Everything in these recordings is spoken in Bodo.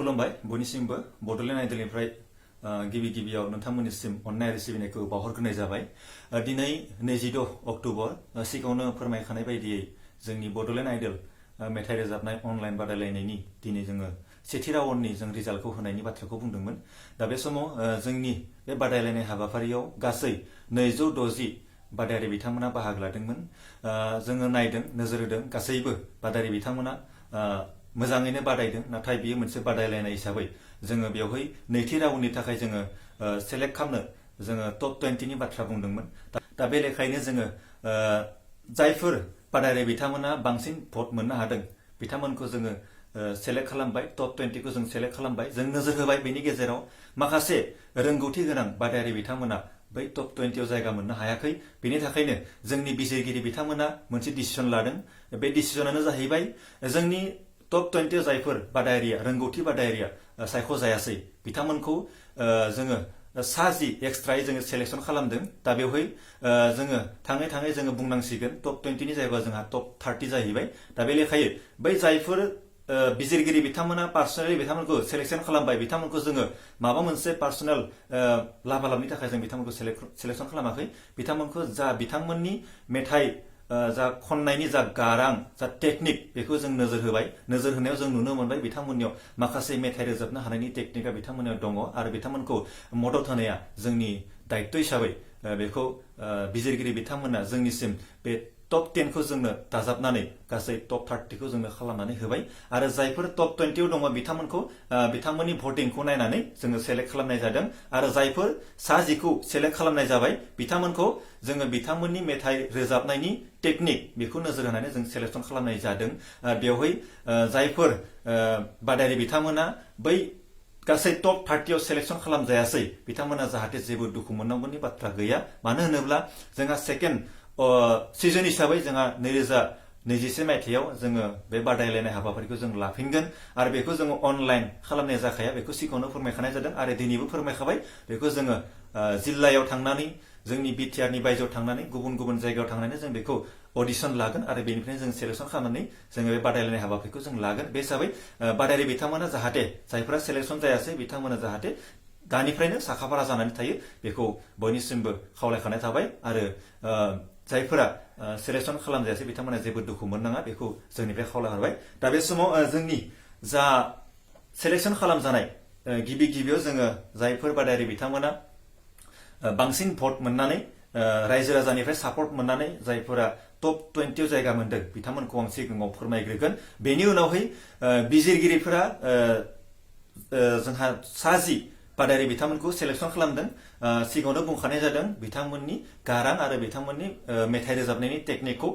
खुलुमबाय बयनिसिमबो बडलेण्ड आइडलनिफ्राय गिबि गिबियाव नोंथांमोननिसिम अननाय आरो सिबिनायखौ बावहरग्रोनाय जाबाय। दिनै 26 अक्ट'बर सिगाङावनो फोरमायखानाय बायदियै जोंनि बडलेण्ड आइडल मेथाइ रोजाबनाय अनलाइन बादायलायनायनि दिनै जोङो सेथि राउन्डनि जों रिजाल्टखौ होनायनि बाथ्राखौ बुंदोंमोन। दा बे समाव जोंनि बे बादायलायनाय हाबाफारियाव गासै 260 बादायारि बिथांमोना बाहागो लादोंमोन। जोङो नायदों नोजोर होदों गासैबो बादायारि बिथांमोना मोजाङैनो बादायदों, नाथाय बेयो मोनसे बादायलायनाय हिसाबै जोङो बेवहाय नैथि राउन्डनि थाखाय जोङो सेलेक्ट खालामनो जोङो टप 20 नि बाथ्रा बुंदोंमोन। दा बे लेखायैनो जोङो जायफोर बादायारि बिथांमोना बांसिन भट मोननो हादों बिथांमोनखौ जोङो सेलेक्ट खालामबाय, टप 20 खौ जों सेलेक्ट खालामबाय। जों नोजोर होबाय बेनि गेजेराव माखासे रोंगौथि गोनां बादायारि बिथांमोना बै टप 20 आव जायगा मोननो हायाखै। बेनि थाखायनो जोंनि बिजिरगिरि बिथांमोना मोनसे डिसिजन लादों। बे डिसिजनानो जाहैबाय जोंनि टप 20 आव जायफोर बादायारिया रोंगौथि बादायारिया सायख'जायासै बिथांमोनखौ जोङो 60 एक्सट्रायै जोङो सेलेक्सन खालामदों। दा बेवहाय जोङो थाङै थाङै जोङो बुंनांसिगोन टप 20 नि जायगायाव जोंहा टप 30 जाहैबाय। दा बे लेखायै बै जायफोर बिजिरगिरि बिथांमोना पार्सनेलि बिथांमोनखौ सेलेक्सन खालामबाय, बिथांमोनखौ जोङो माबा मोनसे पार्सनेल लाभालाभनि थाखाय जों बिथांमोनखौ सेलेक्सन खालामाखै। बिथांमोनखौ जा बिथांमोननि मेथाइ जा खननायनि जा गारां जा टेकनिक बेखौ जों नोजोर होबाय। नोजोर होनायाव जों नुनो मोनबाय बिथांमोननियाव माखासे मेथाइ रोजाबनो हानायनि टेकनिकआ बिथांमोननियाव दङ आरो बिथांमोनखौ मदद होनाया जोंनि दायित्व हिसाबै बेखौ बिजिरगिरि बिथांमोना जोंनिसिम बे टप 10 खौ जोंनो दाजाबनानै गासै टप 30 खौ जोंनो खालामनानै होबाय आरो जायफोर टप 20 आव दङ बिथांमोनखौ बिथांमोननि भटिंखौ नायनानै जोङो सेलेक्ट खालामनाय जादों आरो जायफोर 60 खौ सेलेक्ट खालामनाय जाबाय बिथांमोनखौ जोङो बिथांमोननि मेथाइ रोजाबनायनि टेकनिक बेखौ नोजोर होनानै जों सेलेक्सन खालामनाय जादों। बेवहाय जायफोर बादायारि बिथांमोना बै गासै टप 30 आव सेलेक्सन खालामजायासै बिथांमोना जाहाथे जेबो दुखु मोननांगौनि बाथ्रा गैया। मानो होनोब्ला जोंहा सेकेन्ड सिजन हिसाबै जोंहा 2021 मायथाइयाव जोङो बे बादायलायनाय हाबाफारिखौ जों लाफिनगोन आरो बेखौ जोङो अनलाइन खालामनाय जाखाया, बेखौ सिगाङावनो फोरमायखानाय जादों आरो दिनैबो फोरमायखाबाय। बेखौ जोङो जिल्लायाव थांनानै जोंनि बिटिआरनि बायजोआव थांनानै गुबुन गुबुन जायगायाव थांनानै जों बेखौ अडिसन लागोन आरो बेनिफ्रायनो जों सेलेक्सन खालामनानै जोङो बे बादायलायनाय हाबाफारिखौ जों लागोन। बे हिसाबै बादायारि बिथांमोना जाहाथे जायफोरा सेलेक्सन जायासै बिथांमोना जाहाथे दानिफ्रायनो साखाफारा जानानै थायो बेखौ बयनिसिमबो खावलायखानाय थाबाय आरो जायफोरा सेलेक्सन खालामजायासै बिथांमोना जेबो दुखु मोननाङा बेखौ जोंनिफ्राय खावलायहरबाय। दा बे समाव जोंनि जा सेलेक्सन खालामजानाय गिबियाव जोङो जायफोर बादायारि बिथांमोना बांसिन भट मोननानै रायजो राजानिफ्राय सापर्ट मोननानै जायफोरा टप 20 आव जायगा मोनदों बिथांमोनखौ आं सिगाङाव फोरमायग्रोगोन। बेनि उनावहाय बिजिरगिरिफोरा जोंहा 60 बादायारि बिथांमोनखौ सेलेक्सन खालामदों। सिगाङावनो बुंखानाय जादों बिथांमोननि गारां आरो बिथांमोननि मेथाइ रोजाबनायनि टेकनिकखौ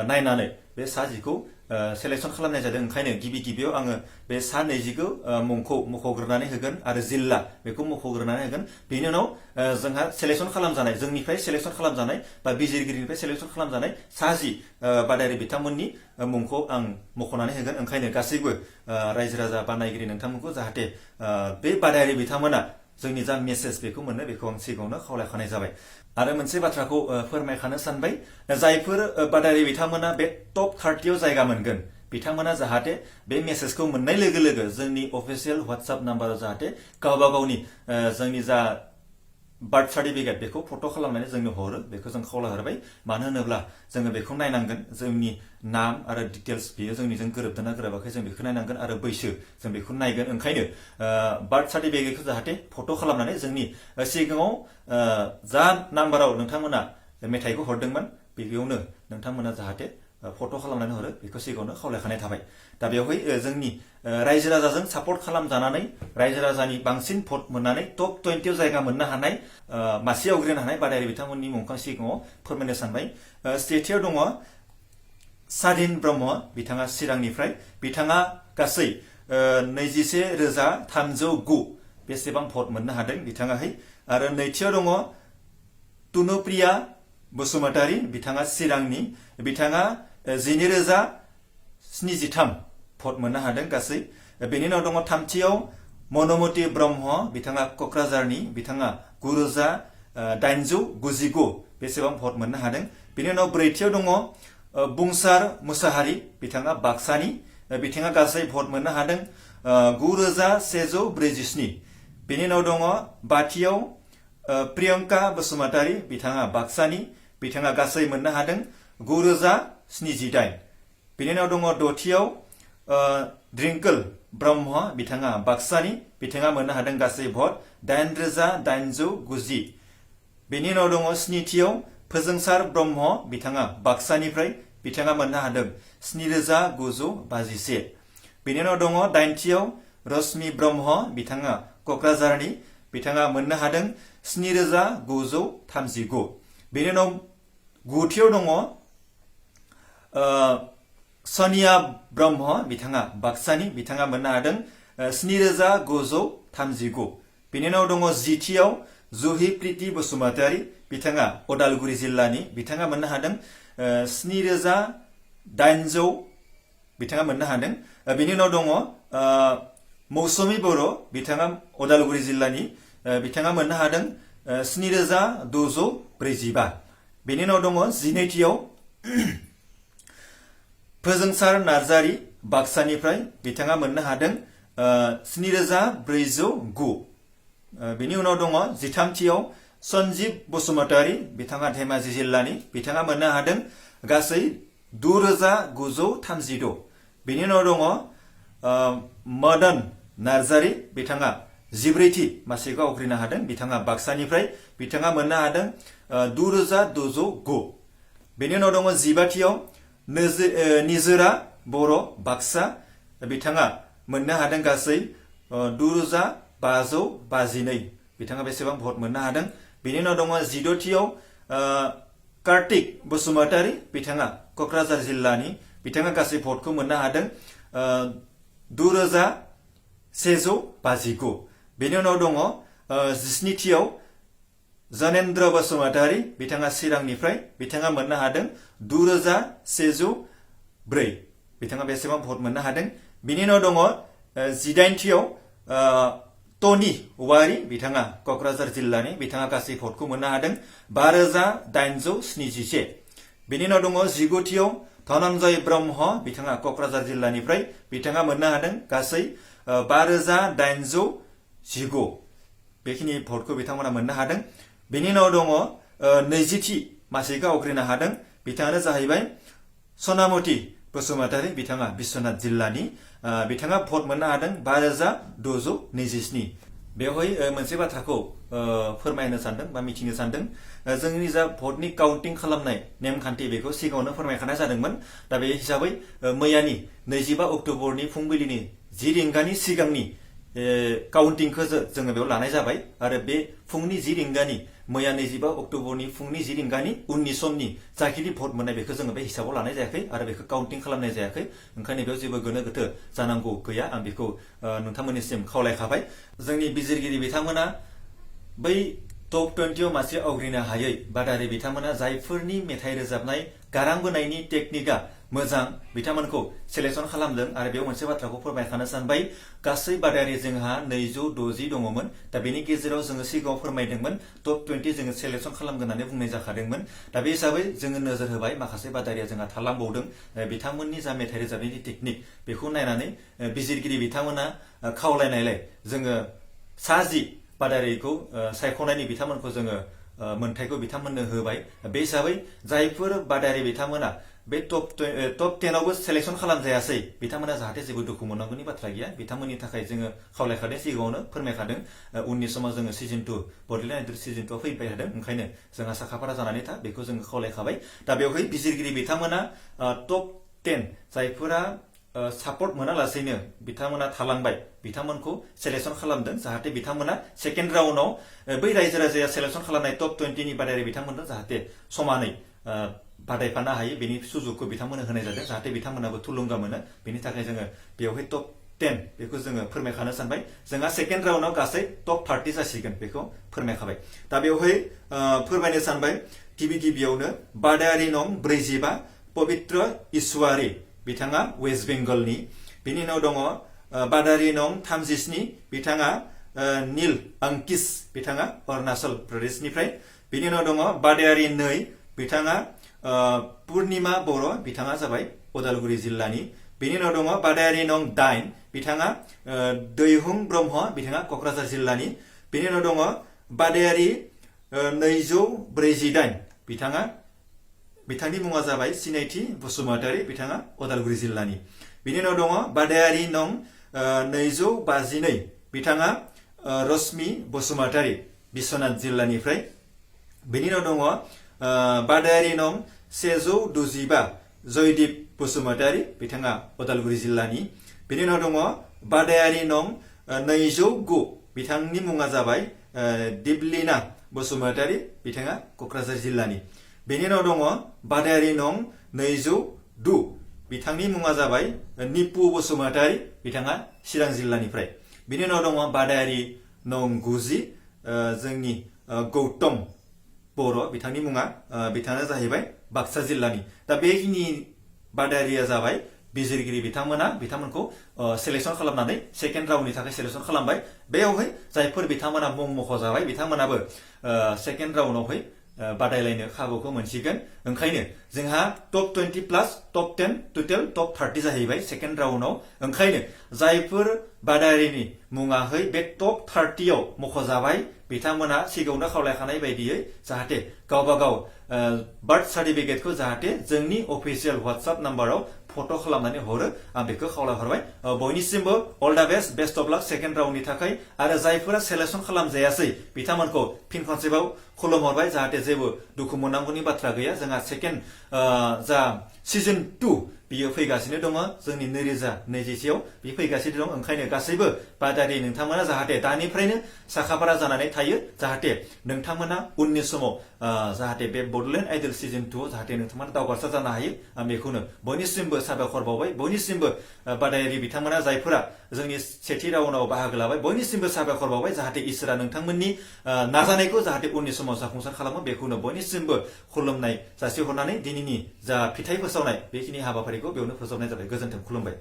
नायनानै बे 60 खौ सेलेक्सन खालामनाय जादों। ओंखायनो गिबियाव आङो बे 20 खौ मुंखौ मख'ग्रोनानै होगोन आरो जिल्ला बेखौ मख'ग्रोनानै होगोन। बेनि उनाव जोंहा सेलेक्सन खालामजानाय जोंनिफ्राय सेलेक्सन खालामजानाय बा बिजिरगिरिनिफ्राय सेलेक्सन खालामजानाय 60 बादायारि बिथांमोननि मुंखौ आं मख'नानै होगोन। ओंखायनो गासैबो रायजो राजा बा नायगिरि नोंथांमोनखौ जाहाथे बे बादायारि बिथांमोना जोंनि जा मेसेज बेखौ मोनो बेखौ आं सिगाङावनो खावलायखानाय जाबाय। आरो मोनसे बाथ्राखौ फोरमायखानो सानबाय, जायफोर बादायारि बिथांमोना बे टप 30 आव जायगा मोनगोन बिथांमोना जाहाथे बे मेसेजखौ मोननाय लोगो लोगो जोंनि अफिसियेल WhatsApp नाम्बाराव जाहाथे गावबा गावनि जोंनि जा बार्थ सार्टिफिकेट बेखौ फट' खालामनानै जोंनो हरो बेखौ जों खावलायहरबाय। मानो होनोब्ला जोङो बेखौ नायनांगोन जोंनि नाम आरो डिटेल्स बेयो जोंनिजों गोरोबदोंना गोरोबाखै जों बेखौ नायनांगोन आरो बैसो जों बेखौ नायगोन। ओंखायनो बार्थ सार्टिफिकेटखौ जाहाथे फट' खालामनानै जोंनि सिगाङाव जा नाम्बाराव नोंथांमोना मेथाइखौ हरदोंमोन बेयावनो नोंथांमोना जाहाथे फट' खालामनानै हरो बेखौ सिगाङावनो खावलायखानाय थाबाय। दा बेवहाय जोंनि रायजो राजाजों सापर्ट खालामजानानै रायजो राजानि बांसिन भट मोननानै टप 20 आव जायगा मोननो हानाय मासि आवग्रिनो हानाय बादायारि बिथांमोननि मुंखौ सिगाङाव फोरमायनो सानबाय। सेथियाव दङ सादिन ब्रह्म, बिथाङा चिरांनिफ्राय। बिथाङा गासै 21,309 बेसेबां भट मोननो हादों बिथाङाहाय। आरो नैथियाव दङ तुनुप्रिया बसुमतारी, बिथाङा चिरांनि। बिथाङा 12,073 भट मोननो हादों गासै। बेनि उनाव दङ थामथियाव मनमति ब्रह्म, बिथाङा क'क्राझारनि। बिथाङा 9,899 बेसेबां भट मोननो हादों। बेनि उनाव ब्रैथियाव दङ बुंसार मुसाहारि, बिथाङा बाक्सानि। बिथाङा गासै भट मोननो हादों 9147 बेनि उनाव दङ बाथियाव प्रियंका बसुमतारी बिथाङा बाक्सानि बिथाङा गासै मोननो हादों 9078 बेनि उनाव दङ दथियाव द्रिंकल ब्रह्म बिथाङा बाक्सानि बिथाङा मोननो हादों गासै भट 8890 बेनि उनाव दङ स्निथियाव फोजोंसार ब्रह्म बिथाङा बाक्सानिफ्राय बिथाङा मोननो हादों 7951 बेनि उनाव दङ दाइनथियाव रश्मि ब्रह्म बिथाङा कक्राझारनि बिथाङा मोननो हादों 7939 बेनि उनाव गुथियाव दङ सनिया ब्रह्म बिथाङा बाक्सानि बिथाङा मोननो हादों 7939 बेनि उनाव दङ जिथियाव जुहि प्रीति बसुमतारी बिथाङा उदालगुरि जिल्लानि बिथाङा मोननो हादों 7800 बिथाङा मोननो हादों बेनि उनाव दङ मौसुमि बर' बिथाङा उदालगुरि जिल्लानि बिथाङा मोननो हादों 7645 बेनि उनाव दङ जिनैथियाव फोजोंसार नार्जारि बाक्सानिफ्राय बिथाङा मोननो हादों 7409 बेनि उनाव दङ जिथामथियाव सन्जीब बसुमतारी बिथाङा धेमाजि जिल्लानि बिथाङा मोननो हादों गासै 2936 बेनि उनाव दङ मदन नार्जारि बिथाङा 14थि मासिखौ आवग्रिनो हादों बिथाङा बाक्सानिफ्राय बिथाङा मोननो हादों 9609 बेनि उनाव दङ 15थियाव निजोरा बर' बाक्सा बिथाङा मोननो हादों गासै 9552 बिथाङा बेसेबां भट मोननो हादों बेनि उनाव दङ 16थियाव कार्तिक बसुमतारी बिथाङा कक्राझार जिल्लानि बिथाङा गासै भटखौ मोननो हादों 9159 बेनि उनाव दङ 17थियाव जनेन्द्र बसुमतारी बिथाङा चिरांनिफ्राय बिथाङा मोननो हादों 9104 बिथाङा बेसेबां भट मोननो हादों बेनि उनाव दङ 18थियाव टनि औवारी बिथाङा कक्राझार जिल्लानि बिथाङा गासै भटखौ मोननो हादों 5871 बेनि उनाव दङ 19थियाव धनन्जय ब्रह्म बिथाङा कक्राझार जिल्लानिफ्राय बिथाङा मोननो हादों गासै 5819 बेखिनि भटखौ बिथांमोना मोननो हादों बेनि उनाव दङ 20थि मासिखौ आवग्रिनो हादों बिथाङानो जाहैबाय सनामति बसुमतारी बिथाङा बिश्वनाथ जिल्लानि बिथाङा भट मोननो हादों 5627 बेवहाय मोनसे बाथ्राखौ फोरमायनो सानदों बा मिथिनो सानदों जोंनि जा भटनि काउन्टिं खालामनाय नेमखान्थि बेखौ सिगाङावनो फोरमायखानाय जादोंमोन दा बे हिसाबै मैयानि 25 अक्ट'बरनि फुंबिलिनि 10 रिंगानि सिगांनि काउन्टिंखौ जोङो बेयाव लानाय जाबाय आरो बे फुंनि 10 रिंगानि मैया 25 अक्ट'बरनि फुंनि 10 रिंगानि उननि समनि जाखिनि भट मोननाय बेखौ जोङो बे हिसाबाव लानाय जायाखै आरो बेखौ काउन्टिं खालामनाय जायाखै ओंखायनो बेयाव जेबो गोनो गोथो जानांगौ गैया आं बेखौ नोंथांमोननिसिम खावलायखाबाय जोंनि बिजिरगिरि बिथांमोना बै टप 20 आव मासि आवग्रिनो हायै बादारि बिथांमोना जायफोरनि मेथाइ रोजाबनाय गारां बोनायनि टेकनिकआ मोजां बिथांमोनखौ सिलेक्शन खालामदों आरो बेयाव मोनसे बाथ्राखौ फोरमायखानो सानबाय गासै बादारि जोंहा 260 दङमोन दा बेनि गेजेराव जोङो सिगाङाव फोरमायदोंमोन टप 20 जोङो सिलेक्शन खालामगोन होननानै बुंनाय जाखादोंमोन दा बे हिसाबै जोङो नोजोर होबाय माखासे बादारिया जोंहा थालांबावदों बिथांमोननि जा मेथाइ रोजाबनायनि टेकनिक बेखौ नायनानै बिजिरगिरि बिथांमोना खावलायनायलाय जोङो 10 बादारिखौ सायख'नायनि बिथांमोनखौ जोङो मोनथायखौ बिथांमोननो होबाय बे हिसाबै जायफोर बादारि बिथांमोना बे टप 10 आवबो सिलेक्शन खालामजायासै बिथांमोना जाहाथे जेबो दुखु मोननांगौनि बाथ्रा गैया बिथांमोननि थाखाय जोङो खावलायखादों सिगाङावनो फोरमायखादों उननि समाव जोङो सिजन 2 बड'लेण्ड आइडल सिजन 2 फैबाय थादों ओंखायनो जोंहा साखाफारा जानानै था बेखौ जोङो खावलायखाबाय दा बेवहाय बिजिरगिरि बिथांमोना टप 10 जायफोरा सापर्ट मोनालासैनो बिथांमोना थालांबाय बिथांमोनखौ सिलेक्शन खालामदों जाहाथे बिथांमोना सेकेन्ड राउन्डआव बै रायजो राजाया सिलेक्शन खालामनाय टप 20 नि बादारि बिथांमोननो जाहाथे समानै बादायफानो हायो बेनि सुजुगखौ बिथांमोननो होनाय जादों जाहाथे बिथांमोनाबो थुलुंगा मोनो बेनि थाखाय जोङो बेवहाय टप 10 बेखौ जोङो फोरमायखानो सानबाय जोंहा सेकेन्ड राउन्डआव गासै टप 30 जासिगोन बेखौ फोरमायखाबाय दा बेवहाय फोरमायनो सानबाय गिबियावनो बादायारि नं 45 पबित्र इसवारी बिथाङा वेस्ट बेंगलनि बिनि उनाव दङ बादारि नं 37 बिथाङा नील अंकिस बिथाङा अरुणाचल प्रदेशनिफ्राय बिनि उनाव दङ बादायारि 2 बिथाङा पुर्णिमा बर' बिथाङा जाबाय उदालगुरि जिल्लानि बेनि उनाव दङ बादायारि नं 8 बिथाङा दैहुं ब्रह्म बिथाङा क'क्राझार जिल्लानि बेनि उनाव दङ बादायारि 248 बिथांनि मुङा जाबाय सिनायथि बसुमतारी बिथाङा उदालगुरि जिल्लानि बेनि उनाव दङ बादायारि नं 252 बिथाङा रश्मि बसुमतारी बिश्वनाथ जिल्लानिफ्राय बेनि उनाव दङ बादायारि नं 125 जयदीप बसुमतारी बिथाङा उदालगुरि जिल्लानि बेनि उनाव दङ बादायारि नं 209 बिथांनि मुङा जाबाय दिबलिना बसुमतारी बिथाङा क'क्राझार जिल्लानि बेनि उनाव दङ बादायारि नं 202 बिथांनि मुङा जाबाय निपु बसुमतारी बिथाङा चिरां जिल्लानिफ्राय बेनि उनाव दङ बादायारि नं 90 जोंनि गौतम बर' बिथांनि मुङा बिथाङा जाहैबाय बाक्सा जिल्लानि दा बेखिनि बादायारिया जाबाय बिजिरगिरि बिथांमोनखौ सिलेक्शन खालामनानै सेकेन्ड राउन्डनि थाखाय सिलेक्शन खालामबाय बेयावहाय जायफोर बिथांमोना मुं मख'जाबाय बिथांमोनाबो सेकेन्ड राउन्डआवहाय बादायलायनो खाबुखौ मोनसिगोन ओंखायनो जोंहा टप 20 प्लास टप 10 टोटेल टप 30 जाहैबाय सेकेन्ड राउन्डआव ओंखायनो जायफोर बादायारिनि मुङाहै बे टप 30 आव मख'जाबाय बिथांमोना सिगाङावनो खावलायखानाय बायदियै जाहाथे गावबा गाव बार्थ सार्टिफिकेटखौ जाहाथे जोंनि अफिसियेल WhatsApp नाम्बाराव फट' खालामनानै हरो आं बेखौ खावलायहरबाय बयनिसिमबो अल दा बेस्ट अफ लाक सेकेन्ड राउन्डनि थाखाय आरो जायफोरा सिलेक्शन खालामजायासै बिथांमोनखौ फिन खनसेबाव खुलुमहरबाय जाहाथे जेबो दुखु मोननांगौनि बाथ्रा गैया जोंहा सेकेन्ड जा सिजन 2 बियो फैगासिनो दङ जोंनि 2021 आव बे फैगासिनो दं ओंखायनो गासैबो बादायारि नोंथांमोना जाहाथे दानिफ्रायनो साखाफारा जानानै थायो जाहाथे नोंथांमोना उननि समाव जाहाथे बे बडलेण्ड आइडल सिजन 2 आव जाहाथे नोंथांमोना दावगासार जानो हायो आं बेखौनो बयनिसिमबो साबायखर बावबाय बयनिसिमबो बादायारि बिथांमोना जायफोरा जोंनि सेथि राउन्डआव बाहागो लाबाय बयनिसिमबो साबायखर बावबाय जाहाथे इसोरा नोंथांमोननि नाजानायखौ जाहाथे उननि समाव जाफुंसार खालामो बेखौनो बयनिसिमबो खुलुमनाय जासिहरनानै दिनैनि जा फिथाइ फोसावनाय बेखिनि हाबाफारिखौ बेयावनो फोजोबनाय जाबाय गोजोन्थों खुलुमबाय